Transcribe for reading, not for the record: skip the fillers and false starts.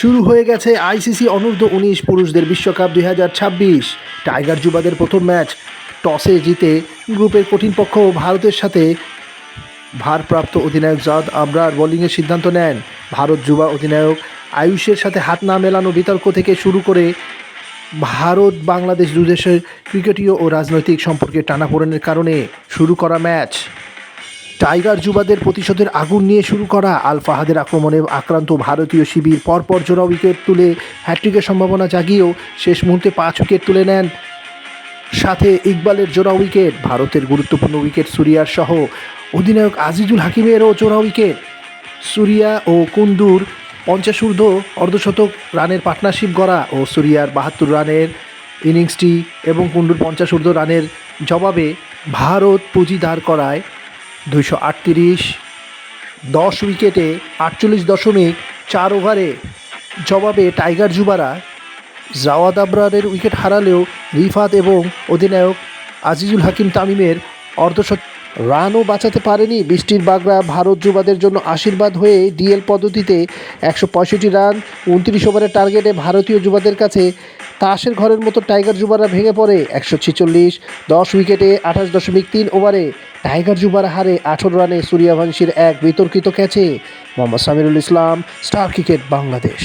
শুরু হয়ে গেছে আইসিসি অনূর্ধ্ব-19 পুরুষদের বিশ্বকাপ 2026। টাইগার যুবাদের প্রথম ম্যাচ টসে জিতে গ্রুপের কঠিন পক্ষ ভারতের সাথে ভারপ্রাপ্ত অধিনায়ক জাদ আবরার বোলিংয়ের সিদ্ধান্ত নেন। ভারত যুবা অধিনায়ক আয়ুষের সাথে হাত না মেলানো বিতর্ক থেকে শুরু করে ভারত বাংলাদেশ দুদেশের ক্রিকেটীয় ও রাজনৈতিক সম্পর্কের টানাপোড়েনের কারণে শুরু করা ম্যাচ। টাইগার যুবাদের প্রতিশোধের আগুন নিয়ে শুরু করা আল ফাহাদের আক্রমণে আক্রান্ত ভারতীয় শিবির পরপর জোড়া উইকেট তুলে হ্যাট্রিকের সম্ভাবনা জাগিয়েও শেষ মুহূর্তে 5 উইকেট তুলে নেন। সাথে ইকবালের জোড়া উইকেট, ভারতের গুরুত্বপূর্ণ উইকেট সুরিয়ার সহ অধিনায়ক আজিজুল হাকিমেরও জোড়া উইকেট। সুরিয়া ও কুন্দুর 50 ঊর্ধ্ব অর্ধশতক রানের পার্টনারশিপ গড়া ও সুরিয়ার 72 রানের ইনিংসটি এবং কুন্ডুর 50 ঊর্ধ্ব রানের জবাবে ভারত পুঁজি দাঁড় করায় 238 10 উইকেটে 48.4 ওভারে। জবাবে টাইগার যুবারা জাওয়াদ আবরারের উইকেট হারালেও রিফাত এবং অধিনায়ক আজিজুল হাকিম তামিমের অর্ধশত রানও বাঁচাতে পারেনি। বৃষ্টির বাগড়া ভারত যুবাদের জন্য আশীর্বাদ হয়ে ডিএল পদ্ধতিতে 165 রান 29 ওভারের টার্গেটে ভারতীয় যুবাদের কাছে তাসের ঘরের মতো টাইগার যুবারা ভেঙে পড়ে 146 10 উইকেটে 28.3 ওভারে। টাইগার যুবারা হারে 18 রানে সূর্যবংশীর এক বিতর্কিত ক্যাচে। মোহাম্মদ সামিরুল ইসলাম, স্টার ক্রিকেট বাংলাদেশ।